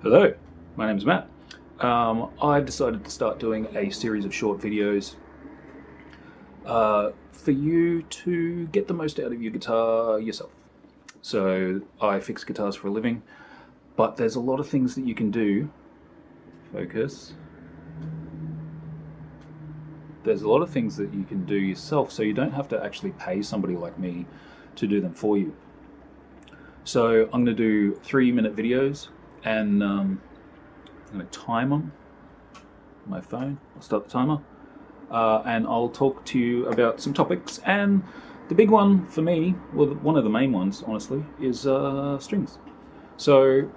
Hello, my name's Matt. I've decided to start doing a series of short videos for you to get the most out of your guitar yourself. So I fix guitars for a living, but there's a lot of things that you can do. Focus. There's a lot of things that you can do yourself, so you don't have to actually pay somebody like me to do them for you. So I'm going to do 3-minute videos, and I'm going to time them on my phone. I'll start the timer, and I'll talk to you about some topics. And the big one for me, well, one of the main ones, honestly, is strings. So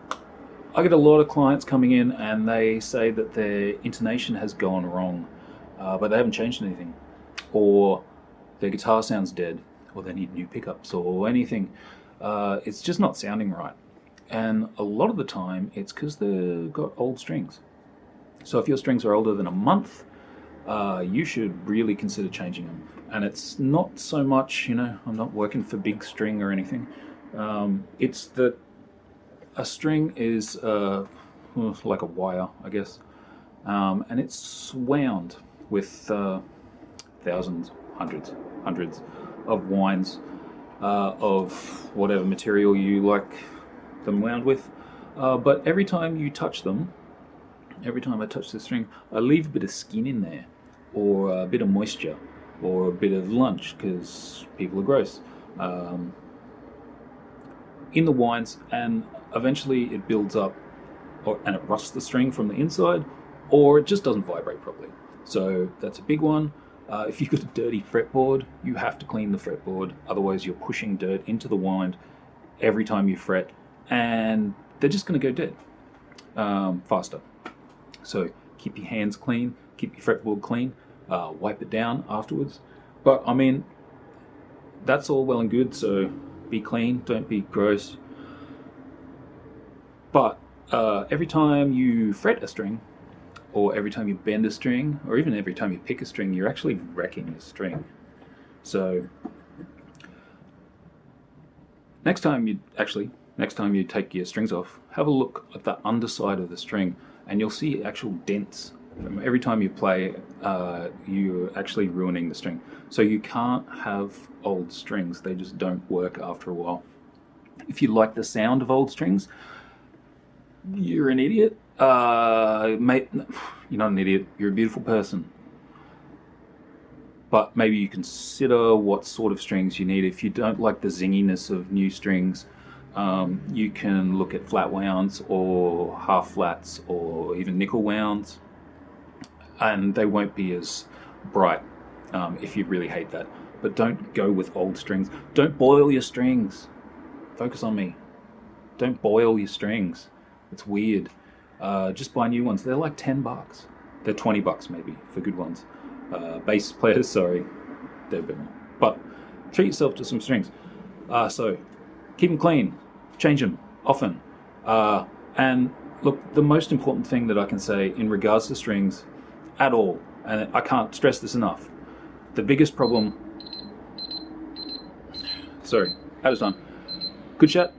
I get a lot of clients coming in, and they say that their intonation has gone wrong, but they haven't changed anything, or their guitar sounds dead, or they need new pickups, or anything. It's just not sounding right. And a lot of the time it's because they've got old strings. So if your strings are older than a month, you should really consider changing them. And it's not so much, I'm not working for big string or anything. It's that a string is like a wire, I guess, and it's wound with thousands, hundreds of winds of whatever material you like them wound with. But every time you touch them, every time I touch the string, I leave a bit of skin in there, or a bit of moisture, or a bit of lunch, because people are gross, in the winds, and eventually it builds up, and it rusts the string from the inside, or it just doesn't vibrate properly. So that's a big one. If you've got a dirty fretboard, you have to clean the fretboard, otherwise you're pushing dirt into the wind every time you fret, and they're just going to go dead faster. So keep your hands clean, keep your fretboard clean, wipe it down afterwards. But I mean, that's all well and good, so be clean, don't be gross. But every time you fret a string, or every time you bend a string, or even every time you pick a string, you're actually wrecking the string. So next time you take your strings off, have a look at the underside of the string, and you'll see actual dents. Every time you play, you're actually ruining the string. So you can't have old strings. They just don't work after a while. If you like the sound of old strings, you're an idiot. Mate, you're not an idiot. You're a beautiful person. But maybe you consider what sort of strings you need. If you don't like the zinginess of new strings, you can look at flat wounds, or half flats, or even nickel wounds, and they won't be as bright if you really hate that. But don't go with old strings. Don't boil your strings. Focus on me. Don't boil your strings. It's weird. Just buy new ones. They're like $10. They're $20 maybe for good ones. Bass players, sorry, they're a bit more. But treat yourself to some strings. So keep them clean, change them often. And look, the most important thing that I can say in regards to strings at all, and I can't stress this enough, the biggest problem, sorry, out of time. Good chat.